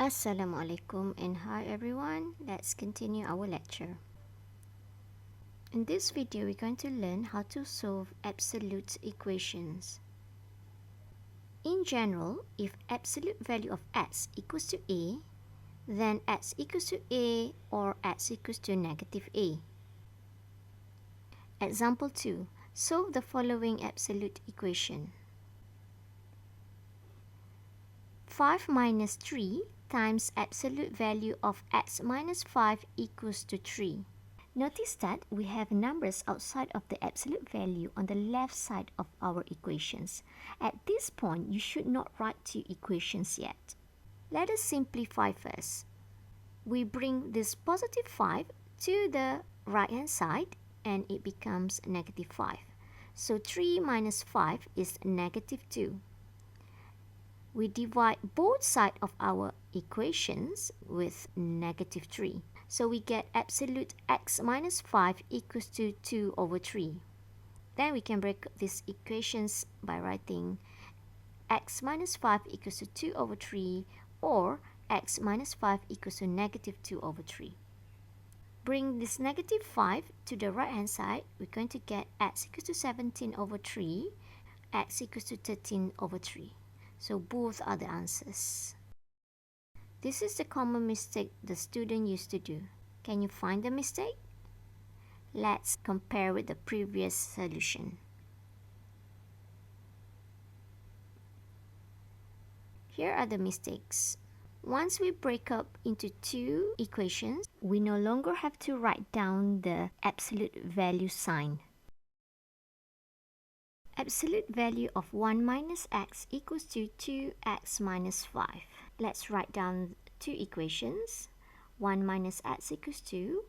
Assalamualaikum and hi everyone. Let's continue our lecture. In this video, we're going to learn how to solve absolute equations. In general, if absolute value of x equals to a, then x equals to a or x equals to negative a. Example 2. Solve the following absolute equation. 5 minus 3 times absolute value of x minus 5 equals to 3. Notice that we have numbers outside of the absolute value on the left side of our equations. At this point, you should not write two equations yet. Let us simplify first. We bring this positive 5 to the right hand side and it becomes negative 5. So 3 minus 5 is negative 2. We divide both sides of our equations with negative 3. So we get absolute x minus 5 equals to 2 over 3. Then we can break these equations by writing x minus 5 equals to 2 over 3 or x minus 5 equals to negative 2 over 3. Bring this negative 5 to the right hand side. We're going to get x equals to 17 over 3, x equals to 13 over 3. So both are the answers. This is the common mistake the student used to do. Can you find the mistake? Let's compare with the previous solution. Here are the mistakes. Once we break up into two equations, we no longer have to write down the absolute value sign. Absolute value of 1 minus x equals to 2x minus 5. Let's write down two equations. 1 minus x equals to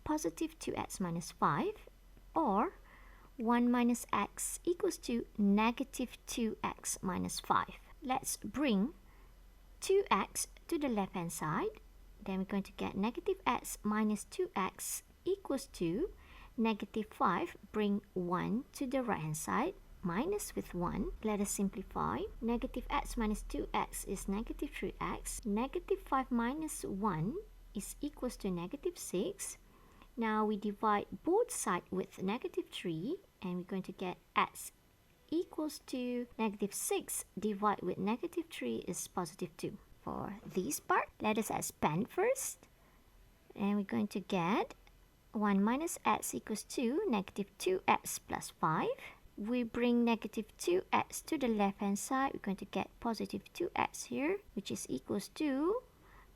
positive 2x minus 5 or 1 minus x equals to negative 2x minus 5. Let's bring 2x to the left hand side. Then we're going to get negative x minus 2x equals to negative 5, bring 1 to the right hand side, minus with 1. Let us simplify. Negative x minus 2x is negative 3x. Negative 5 minus 1 is equals to negative 6. Now we divide both sides with negative 3 and we're going to get x equals to negative 6 divided with negative 3 is positive 2. For this part, let us expand first. And we're going to get 1 minus x equals to negative 2x plus 5. We bring negative 2x to the left hand side. We're going to get positive 2x here, which is equals to,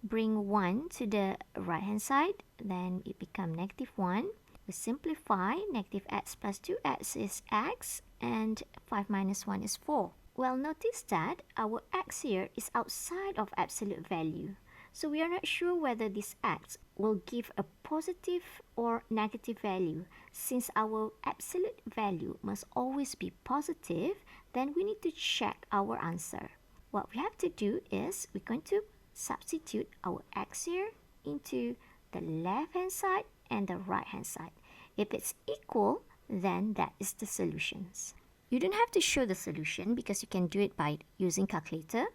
bring 1 to the right hand side, then it becomes negative 1. We simplify, negative x plus 2x is x, and 5 minus 1 is 4. Well, notice that our x here is outside of absolute value. So we are not sure whether this x will give a positive or negative value. Since our absolute value must always be positive, then we need to check our answer. What we have to do is we're going to substitute our x here into the left hand side and the right hand side. If it's equal, then that is the solutions. You don't have to show the solution because you can do it by using calculator,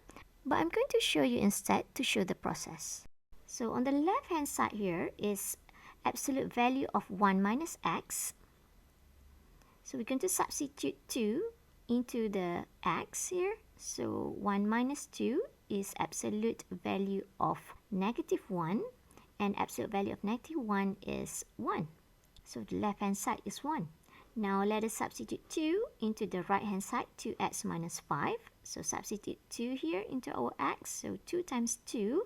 but I'm going to show you instead to show the process. So on the left hand side here is absolute value of 1 minus x. So we're going to substitute 2 into the x here. So 1 minus 2 is absolute value of negative 1 and absolute value of negative 1 is 1. So the left hand side is 1. Now let us substitute 2 into the right hand side, 2x minus 5. So substitute 2 here into our x. So 2 times 2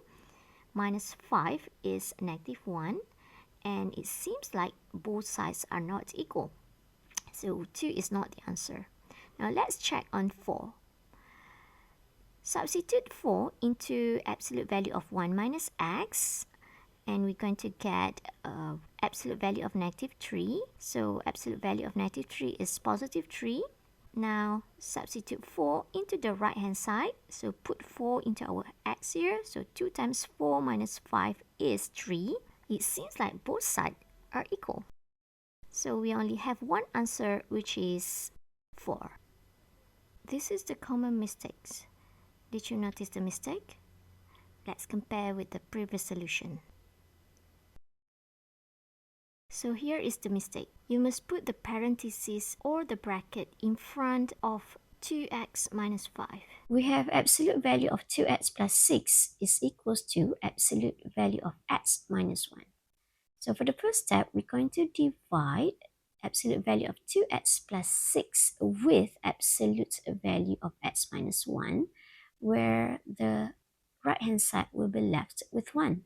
minus 5 is negative 1. And it seems like both sides are not equal. So 2 is not the answer. Now let's check on 4. Substitute 4 into absolute value of 1 minus x. And we're going to get absolute value of negative 3. So absolute value of negative 3 is positive 3. Now substitute 4 into the right hand side. So put 4 into our x here. So 2 times 4 minus 5 is 3. It seems like both sides are equal. So we only have one answer, which is 4. This is the common mistakes. Did you notice the mistake? Let's compare with the previous solution. So here is the mistake. You must put the parenthesis or the bracket in front of 2x minus 5. We have absolute value of 2x plus 6 is equals to absolute value of x minus 1. So for the first step, we're going to divide absolute value of 2x plus 6 with absolute value of x minus 1, where the right-hand side will be left with 1.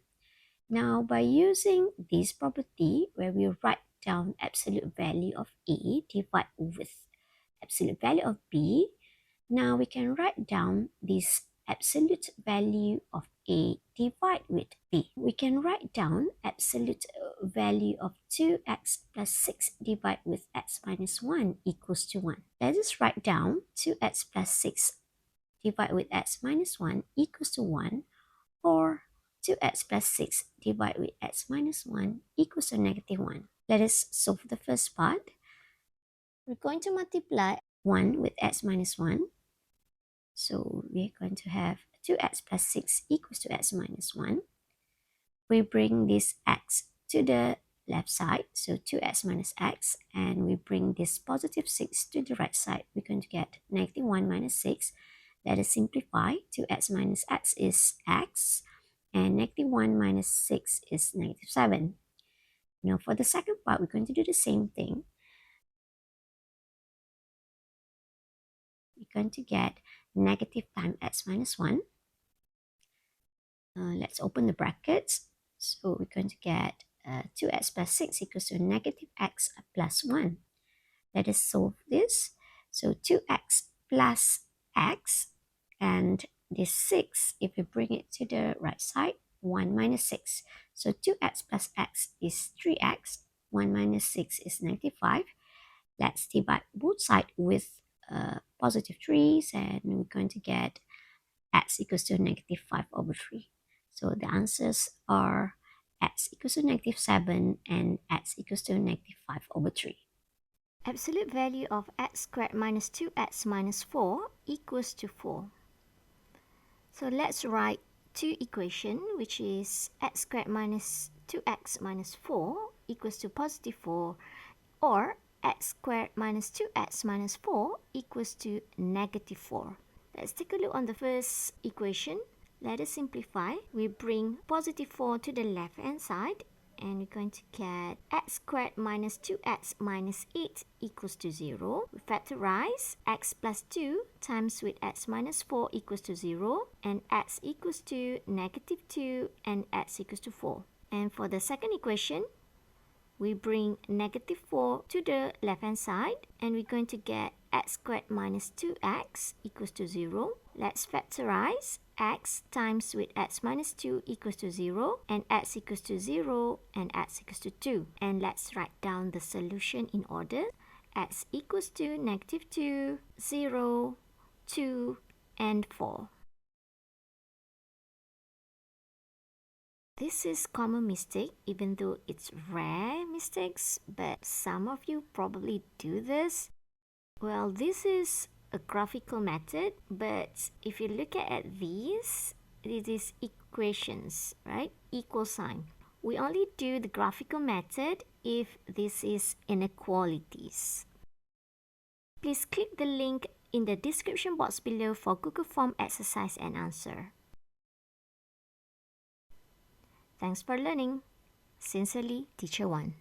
Now, by using this property where we write down absolute value of A divide with absolute value of B, now we can write down this absolute value of A divide with B. We can write down absolute value of 2x plus 6 divide with x minus 1 equals to 1. Let us write down 2x plus 6 divide with x minus 1 equals to 1, or 2x plus 6 divided with x minus 1 equals to negative 1. Let us solve the first part. We're going to multiply 1 with x minus 1. So we're going to have 2x plus 6 equals to x minus 1. We bring this x to the left side, so 2x minus x, and we bring this positive 6 to the right side. We're going to get negative 1 minus 6. Let us simplify. 2x minus x is x, and negative 1 minus 6 is negative 7. Now for the second part, we're going to do the same thing. We're going to get negative times x minus 1. Let's open the brackets. So we're going to get 2x plus 6 equals to negative x plus 1. Let us solve this. So 2x plus x, and this 6, if we bring it to the right side, 1 minus 6. So 2x plus x is 3x. 1 minus 6 is negative 5. Let's divide both sides with positive 3s, and we're going to get x equals to negative 5 over 3. So the answers are x equals to negative 7 and x equals to negative 5 over 3. Absolute value of x squared minus 2x minus 4 equals to 4. So let's write two equations, which is x squared minus 2x minus 4 equals to positive 4, or x squared minus 2x minus 4 equals to negative 4. Let's take a look on the first equation. Let us simplify. We bring positive 4 to the left-hand side, and we're going to get x squared minus 2x minus 8 equals to 0. We factorize x plus 2 times with x minus 4 equals to 0, and x equals to negative 2 and x equals to 4. And for the second equation, we bring negative 4 to the left-hand side, and we're going to get x squared minus 2x equals to 0. Let's factorize x times with x minus 2 equals to 0, and x equals to 0, and x equals to 2. And let's write down the solution in order. X equals to negative 2, 0, 2, and 4. This is common mistake, even though it's rare mistakes, but some of you probably do this. Well, this is a graphical method, but if you look at these, it is equations, right? Equal sign. We only do the graphical method if this is inequalities. Please click the link in the description box below for Google Form exercise and answer. Thanks for learning. Sincerely, Teacher 1.